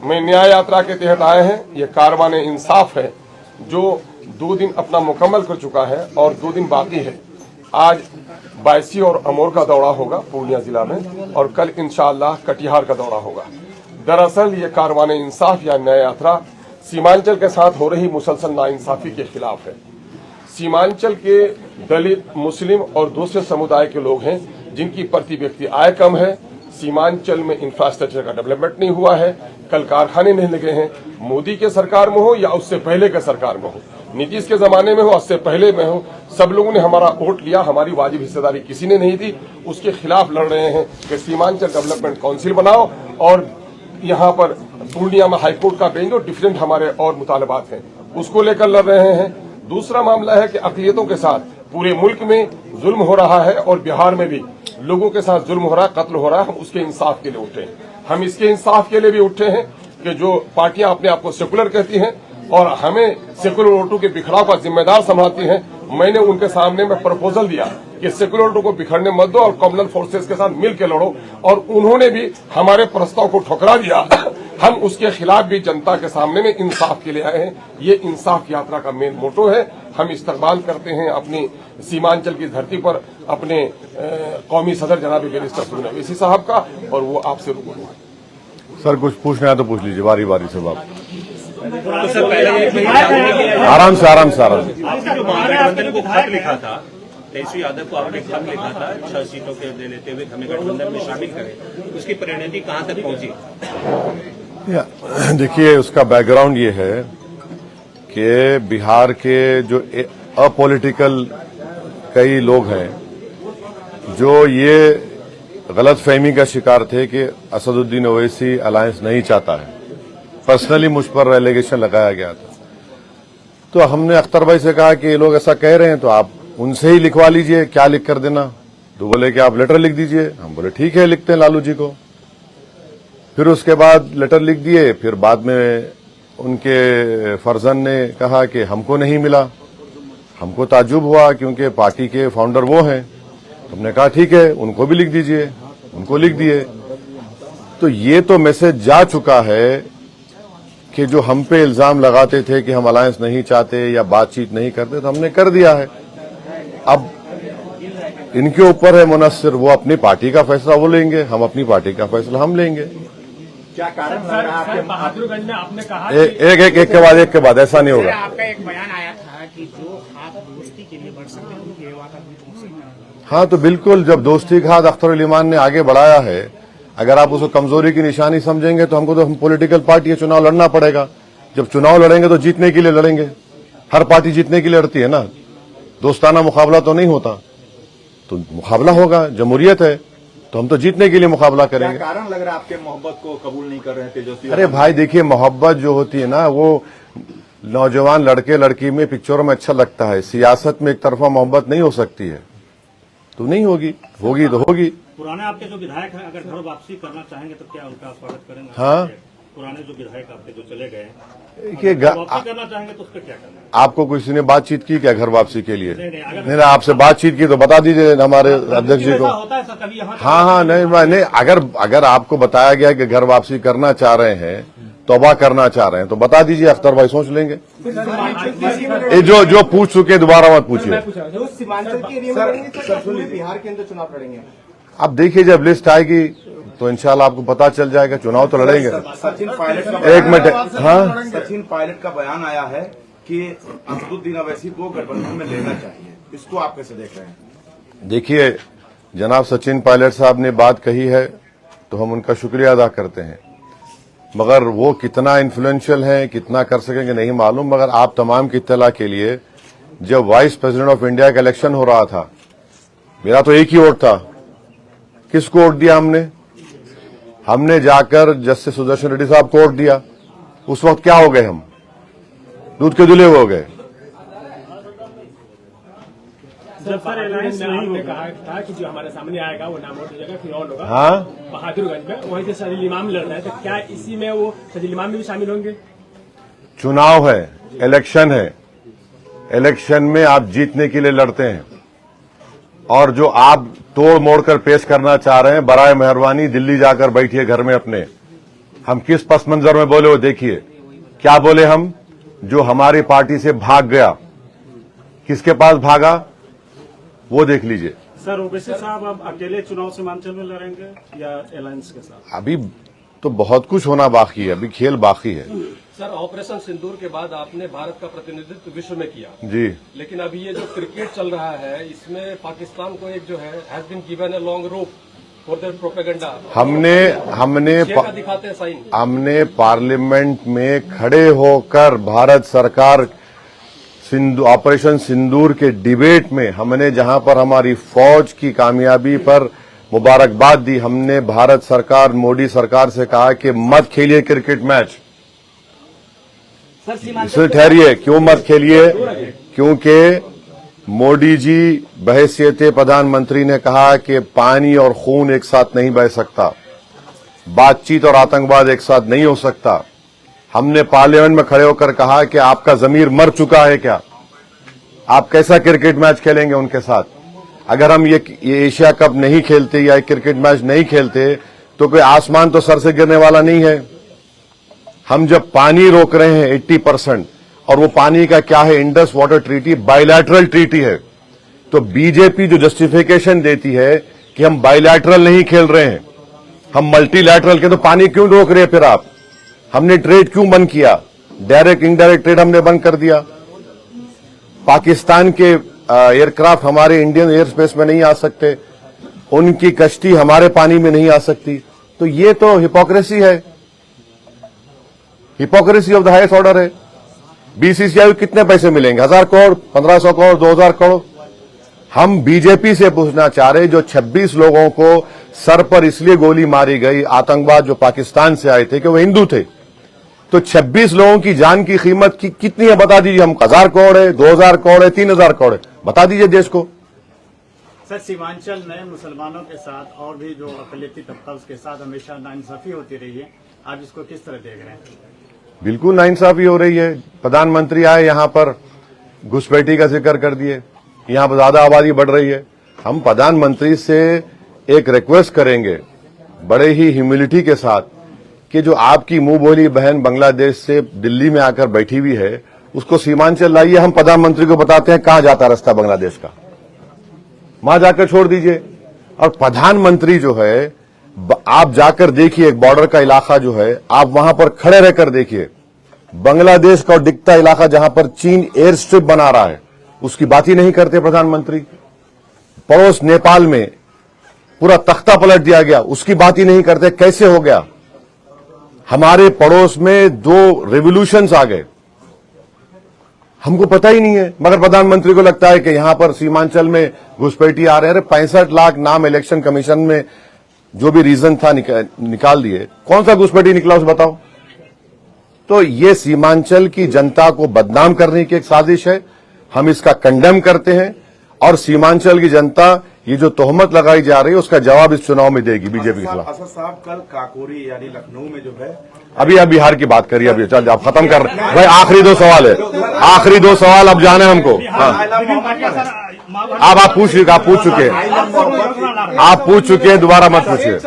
में न्याय यात्रा के तहत आए हैं। ये कारवान इंसाफ है जो 2 दिन अपना मुकम्मल कर चुका है और 2 दिन बाकी है। आज बायसी और अमोर का दौरा होगा पूर्णिया जिला में और कल इंशाअल्लाह कटिहार का दौरा होगा। दरअसल ये कारवान इंसाफ या न्याय यात्रा सीमांचल के साथ हो रही मुसलसल नाइंसाफी के खिलाफ है। सीमांचल के दलित, मुस्लिम और दूसरे समुदाय के लोग हैं जिनकी प्रति व्यक्ति आय कम है। सीमांचल में इंफ्रास्ट्रक्चर का डेवलपमेंट नहीं हुआ है, कल कारखाने नहीं लगे हैं। मोदी के सरकार में हो या उससे पहले के सरकार में हो, नीतीश के जमाने में हो, उससे पहले में हो, सब लोगों ने हमारा वोट लिया, हमारी वाजिब हिस्सेदारी किसी ने नहीं दी। उसके खिलाफ लड़ रहे हैं कि सीमांचल डेवलपमेंट काउंसिल बनाओ और यहाँ पर पूर्णिया में हाईकोर्ट का बेंच और डिफरेंट हमारे और मुतालबात हैं, उसको लेकर लड़ रहे हैं। दूसरा मामला है कि अक़लियतों के साथ पूरे मुल्क में जुल्म हो रहा है और बिहार में भी लोगों के साथ जुल्म हो रहा है, कत्ल हो रहा है। हम उसके इंसाफ के लिए उठे हैं। हम इसके इंसाफ के लिए भी उठे हैं कि जो पार्टियां अपने आप को सेकुलर कहती हैं और हमें सेकुलर वोटों के बिखराव का जिम्मेदार समझती हैं, मैंने उनके सामने में प्रपोजल दिया कि सेकुलर वोटों को बिखरने मत दो और कम्युनल फोर्सेस के साथ मिलकर लड़ो, और उन्होंने भी हमारे प्रस्ताव को ठुकरा दिया। हम उसके खिलाफ भी जनता के सामने में इंसाफ के लिए आए हैं। ये इंसाफ यात्रा का मेन मोटो है। हम इस्तकबाल करते हैं अपनी सीमांचल की धरती पर अपने कौमी सदर जनाब बैरिस्टर सुनील अवैसी साहब का, और वो आपसे रूबरू है। सर कुछ पूछना है तो पूछ लीजिए, बारी बारी से बात। तो सर पहले आराम से जो महागठबंधन को खत लिखा था, तेजस्वी यादव को आपने खत लिखा था 6 सीटों के दे लेते हुए हमें गठबंधन में शामिल करें, उसकी परिणति कहां तक पहुंची? देखिए, उसका बैकग्राउंड ये है कि बिहार के जो अपॉलिटिकल कई लोग हैं जो ये गलतफहमी का शिकार थे कि असदुद्दीन ओवैसी अलायंस नहीं चाहता है। पर्सनली मुझ पर एलिगेशन लगाया गया था, तो हमने अख्तर भाई से कहा कि ये लोग ऐसा कह रहे हैं तो आप उनसे ही लिखवा लीजिए, क्या लिख कर देना। तो बोले कि आप लेटर लिख दीजिए। हम बोले ठीक है, लिखते हैं लालू जी को। फिर उसके बाद लेटर लिख दिए। फिर बाद में उनके फर्जन ने कहा कि हमको नहीं मिला। हमको ताज्जुब हुआ क्योंकि पार्टी के फाउंडर वो हैं। हमने कहा ठीक है, उनको भी लिख दीजिए। उनको लिख दिए। तो ये तो मैसेज जा चुका है कि जो हम पे इल्जाम लगाते थे कि हम अलायंस नहीं चाहते या बातचीत नहीं करते, तो हमने कर दिया है। अब इनके ऊपर है मुनस्सिर, वो अपनी पार्टी का फैसला वो लेंगे, हम अपनी पार्टी का फैसला हम लेंगे। क्या कारण सर बहादुरगंज में आपने कहा एक के बाद ऐसा नहीं होगा। आपका एक बयान आया था कि जो हाथ दोस्ती के लिए बढ़ सकते हैं वो गेवा का भी पहुंच सकते हैं। हाँ, तो बिल्कुल, जब दोस्ती का हाथ अख्तर उल ईमान ने आगे बढ़ाया है, अगर आप उसको कमजोरी की निशानी समझेंगे तो हमको तो हम पॉलिटिकल पार्टी है, चुनाव लड़ना पड़ेगा। जब चुनाव लड़ेंगे तो जीतने के लिए लड़ेंगे। हर पार्टी जीतने के लिए लड़ती है ना, दोस्ताना मुकाबला तो नहीं होता। तो मुकाबला होगा, जमहूरियत है, तो हम तो जीतने के लिए मुकाबला करेंगे। क्या कारण लग रहा है आपके मोहब्बत को कबूल नहीं कर रहे तेजस्वी? अरे भाई देखिए, मोहब्बत जो होती है ना, वो नौजवान लड़के लड़की में पिक्चरों में अच्छा लगता है। सियासत में एक तरफा मोहब्बत नहीं हो सकती है, तो नहीं होगी, होगी तो होगी। पुराने आपके जो विधायक हैं अगर घर वापसी करना चाहेंगे तो क्या उनका स्वागत करेंगे? हाँ, पुराने जो विधायक आपके जो चले गए देखिए, वापसी करना चाहेंगे तो उस पर क्या करना है? आपको किसी ने बातचीत की क्या घर वापसी के लिए? नहीं, आपसे बातचीत की तो बता दीजिए हमारे अध्यक्ष जी को। होता है सर कभी यहाँ? हाँ, नहीं, अगर आपको बताया गया कि घर वापसी करना चाह रहे हैं, तौबा करना चाह रहे हैं, तो बता दीजिए, अख्तर भाई सोच लेंगे। जो पूछ चुके दोबारा मत पूछिए। सीमांचल के एरिया में बिहार के अंदर चुनाव लड़ेंगे। अब देखिए, जब लिस्ट आएगी तो इंशाल्लाह आपको पता चल जाएगा। चुनाव तो लड़ेंगे। सचिन पायलट का एक मिनट, हाँ, सचिन पायलट का बयान आया है कि असदुद्दीन ओवैसी को गठबंधन में लेना चाहिए, इसको आप कैसे देख रहे हैं? देखिए, जनाब सचिन पायलट साहब ने बात कही है तो हम उनका शुक्रिया अदा करते हैं, मगर वो कितना इन्फ्लुएंशियल है, कितना कर सकेंगे नहीं मालूम। मगर आप तमाम की इत्तला के लिए, जब वाइस प्रेसिडेंट ऑफ इंडिया का इलेक्शन हो रहा था, मेरा तो एक ही वोट था। किसको वोट दिया हमने जाकर जस्टिस सुदर्शन रेड्डी साहब को वोट दिया। उस वक्त क्या हो गए? हम दूध के धुले हो गए। जब सर अलायंस नहीं होगा, कहा था कि जो हमारे सामने आएगा वो नाम हो जाएगा, फिर और होगा। हाँ, बहादुरगंज में वहीं से सजील इमाम लड़ रहे हैं, तो क्या इसी में वो सजील इमाम भी शामिल होंगे? चुनाव है, इलेक्शन है। इलेक्शन में आप जीतने के लिए लड़ते हैं, और जो आप तोड़ मोड़ कर पेश करना चाह रहे हैं, बराए मेहरबानी दिल्ली जाकर बैठिए घर में अपने। हम किस पस मंजर में बोले वो देखिए। क्या बोले हम? जो हमारी पार्टी से भाग गया, किसके पास भागा वो देख लीजिए। सर ओवैसी साहब अब अकेले चुनाव सीमांचल में लड़ेंगे या अलायंस के साथ? अभी तो बहुत कुछ होना बाकी है, अभी खेल बाकी है। सर ऑपरेशन सिंदूर के बाद आपने भारत का प्रतिनिधित्व विश्व में किया जी, लेकिन अभी ये जो क्रिकेट चल रहा है इसमें पाकिस्तान को एक जो है has been given a long rope for their propaganda. दिखाते हैं साइन। हमने पार्लियामेंट में खड़े होकर भारत सरकार ऑपरेशन सिंदूर के डिबेट में हमने जहां पर हमारी फौज की कामयाबी पर मुबारकबाद दी, हमने भारत सरकार मोदी सरकार से कहा कि मत खेलिए क्रिकेट मैच। इसलिए ठहरिए, क्यों मत खेलिए? क्योंकि मोदी जी बहैसियत प्रधानमंत्री ने कहा कि पानी और खून एक साथ नहीं बह सकता, बातचीत और आतंकवाद एक साथ नहीं हो सकता। हमने पार्लियामेंट में खड़े होकर कहा कि आपका जमीर मर चुका है क्या? आप कैसा क्रिकेट मैच खेलेंगे उनके साथ? अगर हम ये एशिया कप नहीं खेलते या क्रिकेट मैच नहीं खेलते तो कोई आसमान तो सर से गिरने वाला नहीं है। हम जब पानी रोक रहे हैं 80%, और वो पानी का क्या है? Indus water treaty bilateral treaty है। तो बीजेपी जो जस्टिफिकेशन देती है कि हम बायलैटरल नहीं खेल रहे हैं, हम मल्टीलैटरल के, तो पानी क्यों रोक रहे हैं फिर आप? हमने ट्रेड क्यों बंद किया? डायरेक्ट इनडायरेक्ट ट्रेड हमने बंद कर दिया। पाकिस्तान के एयरक्राफ्ट हमारे इंडियन एयर स्पेस में नहीं आ सकते, उनकी कश्ती हमारे पानी में नहीं आ सकती। तो ये तो हिपोक्रेसी है, hypocrisy of the highest order है। बीसीसीआई को कितने पैसे मिलेंगे? 1000 करोड़, 1500 करोड़, 2000 करोड़? हम बीजेपी से पूछना चाह रहे, जो 26 लोगों को सर पर इसलिए गोली मारी गई आतंकवाद जो पाकिस्तान से आए थे कि वो हिंदू थे, तो 26 लोगों की जान की कीमत कितनी है बता दीजिए। हम 1000 करोड़ है, 2000 करोड़ है, 3000 करोड़ है, बता दीजिए देश को। सर सीमांचल नए मुसलमानों के साथ और भी जो अकलियती तबका उसके साथ हमेशा नाइंसाफी होती रही है, आप इसको किस तरह देख रहे हैं? बिल्कुल नाइंसाफी हो रही है। प्रधानमंत्री आए यहां पर, घुसपैठी का जिक्र कर दिए, यहां पर ज्यादा आबादी बढ़ रही है। हम प्रधानमंत्री से एक रिक्वेस्ट करेंगे बड़े ही ह्यूमिलिटी के साथ कि जो आपकी मुंह बोली बहन बांग्लादेश से दिल्ली में आकर बैठी हुई है उसको सीमांचल लाइए। हम प्रधानमंत्री को बताते हैं कहां जाता रास्ता बांग्लादेश का, वहां जाकर छोड़ दीजिए। और प्रधानमंत्री जो है, आप जाकर देखिए एक बॉर्डर का इलाका जो है, आप वहां पर खड़े रहकर देखिए बांग्लादेश का दिखता इलाका जहां पर चीन एयर स्ट्रिप बना रहा है, उसकी बात ही नहीं करते प्रधानमंत्री। पड़ोस नेपाल में पूरा तख्ता पलट दिया गया, उसकी बात ही नहीं करते। कैसे हो गया? हमारे पड़ोस में 2 रेवोल्यूशंस आ गए, हमको पता ही नहीं है, मगर प्रधानमंत्री को लगता है कि यहां पर सीमांचल में घुसपैठी आ रहे हैं। 65 लाख नाम इलेक्शन कमीशन में जो भी रीजन था निकाल दिए, कौन सा घुसपैठी निकला उसे बताओ। तो ये सीमांचल की जनता को बदनाम करने की एक साजिश है, हम इसका कंडेम करते हैं। और सीमांचल की जनता ये जो तोहमत लगाई जा रही है उसका जवाब इस चुनाव में देगी बीजेपी के खिलाफ। असद साहब कल काकोरी यानी लखनऊ में जो है, अभी आप बिहार की बात करिए, अभी चल आप खत्म कर रहे भाई। आखिरी 2 सवाल है, आखिरी 2 सवाल अब जाने हमको। हाँ। अब आप पूछ चुके हैं, दोबारा मत पूछिए।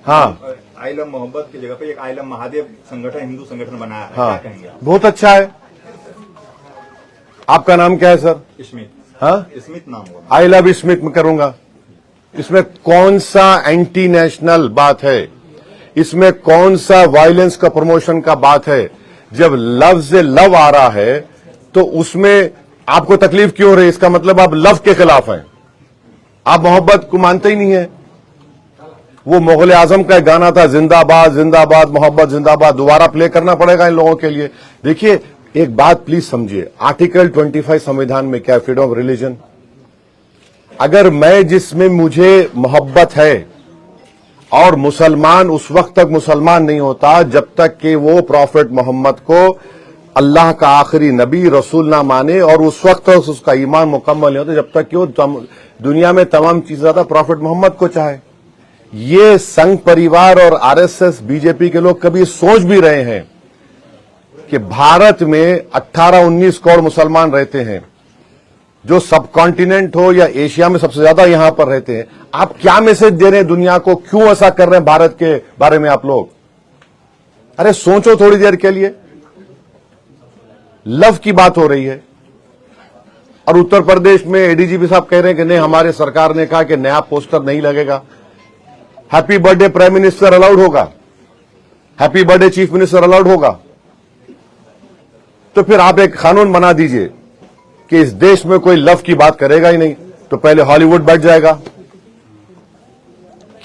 हाँ, आइलम मोहब्बत की जगह पे एक आइलम महादेव संगठन, हिंदू संगठन बनाया है, हाँ, क्या कहेंगे? बहुत अच्छा है। आपका नाम क्या है सर? स्मिथ। हाँ, स्मिथ नाम होगा। आई लव स्मिथ में करूंगा। इसमें कौन सा एंटी नेशनल बात है? इसमें कौन सा वायलेंस का प्रमोशन का बात है? जब लफ्ज लव आ रहा है तो उसमें आपको तकलीफ क्यों हो रही है? इसका मतलब आप लव के खिलाफ हैं, आप मोहब्बत को मानते ही नहीं है। वो मुगल आजम का एक गाना था, जिंदाबाद जिंदाबाद मोहब्बत जिंदाबाद, दोबारा प्ले करना पड़ेगा इन लोगों के लिए। देखिए एक बात प्लीज समझिए, आर्टिकल 25 संविधान में क्या है? Freedom of religion. अगर मैं जिसमें मुझे मोहब्बत है, और मुसलमान उस वक्त तक मुसलमान नहीं होता जब तक कि वो प्रॉफिट मोहम्मद को अल्लाह का आखिरी नबी रसूल ना माने, और उस वक्त तक उसका ईमान मुकम्मल नहीं होता जब तक कि वो दुनिया में तमाम चीजें ज्यादा प्रॉफिट मोहम्मद को चाहे। ये संघ परिवार और आरएसएस बीजेपी के लोग कभी सोच भी रहे हैं कि भारत में 18-19 करोड़ मुसलमान रहते हैं, जो सब कॉन्टिनेंट हो या एशिया में सबसे ज्यादा यहां पर रहते हैं। आप क्या मैसेज दे रहे हैं दुनिया को? क्यों ऐसा कर रहे हैं भारत के बारे में आप लोग? अरे सोचो थोड़ी देर के लिए, लव की बात हो रही है। और उत्तर प्रदेश में एडीजीपी साहब कह रहे हैं कि नहीं, हमारे सरकार ने कहा कि नया पोस्टर नहीं लगेगा। Happy birthday prime minister allowed होगा, happy birthday chief minister allowed होगा। तो फिर आप एक कानून बना दीजिए कि इस देश में कोई लव की बात करेगा ही नहीं, तो पहले हॉलीवुड बैठ जाएगा।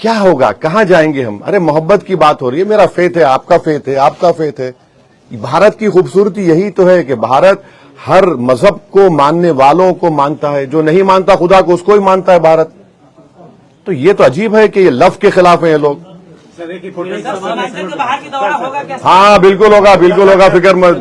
क्या होगा, कहां जाएंगे हम? अरे मोहब्बत की बात हो रही है, मेरा फेथ है, आपका फेथ है, आपका फेथ है। भारत की खूबसूरती यही तो है कि भारत हर मजहब को मानने वालों को मानता है, जो नहीं मानता खुदा को उसको ही मानता है भारत। तो ये तो अजीब है कि ये लव के खिलाफ है ये लोग। हाँ बिल्कुल होगा, बिल्कुल होगा, फिक्र मत,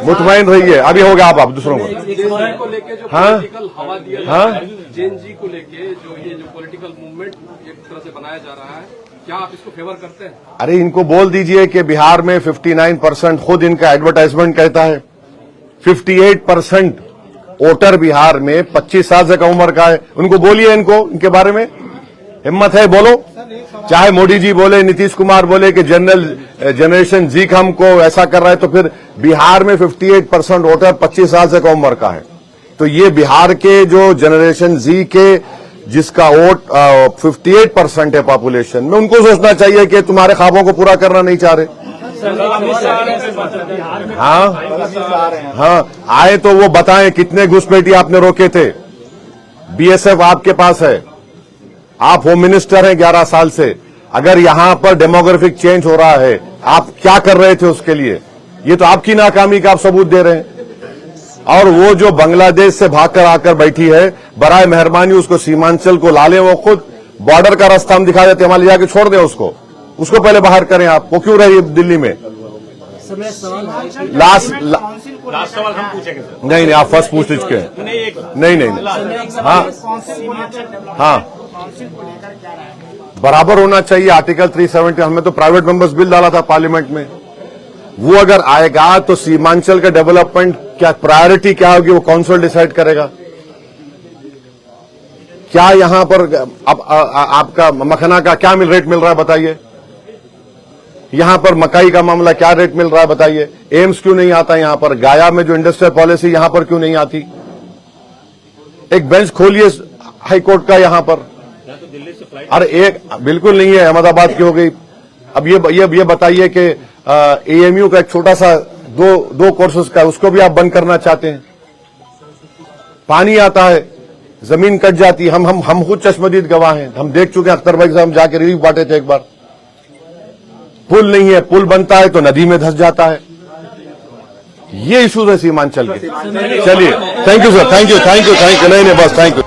मुतमईन रहिए। अभी होगा, आप दूसरों को लेके जो हाँ? पॉलिटिकल हवा दिया हाँ? जैन जी को लेके जो ये जो पॉलिटिकल मूवमेंट एक तरह से बनाया जा रहा है, क्या आप इसको फेवर करते हैं? अरे इनको बोल दीजिए कि बिहार में 59% खुद इनका एडवर्टाइजमेंट कहता है। 58% वोटर बिहार में 25 साल से कम उम्र का है। उनको बोलिए, इनको इनके बारे में हिम्मत है, बोलो। चाहे मोदी जी बोले, नीतीश कुमार बोले कि जनरेशन जी हमको ऐसा कर रहा है, तो फिर बिहार में 58% वोटर 25 साल से कम उम्र का है। तो ये बिहार के जो जनरेशन जी के जिसका वोट 58% है पॉपुलेशन में, उनको सोचना चाहिए कि तुम्हारे ख्वाबों को पूरा करना नहीं चाह रहे। हाँ, आए तो वो बताएं कितने घुसपैठी आपने रोके थे। बीएसएफ आपके पास है, आप होम मिनिस्टर हैं 11 साल से। अगर यहां पर डेमोग्राफिक चेंज हो रहा है, आप क्या कर रहे थे उसके लिए? ये तो आपकी नाकामी का आप सबूत दे रहे हैं। और वो जो बांग्लादेश से भागकर आकर बैठी है, बराए मेहरबानी उसको सीमांचल को ला लें। वो खुद बॉर्डर का रास्ता हम दिखा देते, हमारे जाके छोड़ दें उसको पहले बाहर करें। आप वो क्यों रही दिल्ली में? लास्ट सवाल हम पूछेंगे सर। नहीं, आप फर्स्ट पूछ लीजिए। नहीं, हाँ, बराबर होना चाहिए। आर्टिकल 370, हमने तो प्राइवेट मेंबर्स बिल डाला था पार्लियामेंट में। वो अगर आएगा तो सीमांचल का डेवलपमेंट क्या प्रायोरिटी क्या होगी, वो काउंसिल डिसाइड करेगा। क्या यहां पर अब आपका मखना का क्या रेट मिल रहा है बताइए? यहां पर मकाई का मामला क्या रेट मिल रहा है बताइए? एम्स क्यों नहीं आता यहां पर? गाया में जो इंडस्ट्रियल पॉलिसी यहां पर क्यों नहीं आती? एक बेंच खोलिए हाईकोर्ट का यहां पर। अरे एक बिल्कुल नहीं है, अहमदाबाद की हो गई। अब ये बताइए कि एएमयू का एक छोटा सा दो कोर्सेज का, उसको भी आप बंद करना चाहते हैं। पानी आता है, जमीन कट जाती है। हम खुद चश्मदीद गवाह हैं, हम देख चुके हैं। अख्तर भाई से हम जाके रिलीफ बांटे थे एक बार। पुल नहीं है, पुल बनता है तो नदी में धंस जाता है। ये इश्यूज है सीमांचल के। चलिए, thank you sir, thank you. नहीं बस थैंक यू।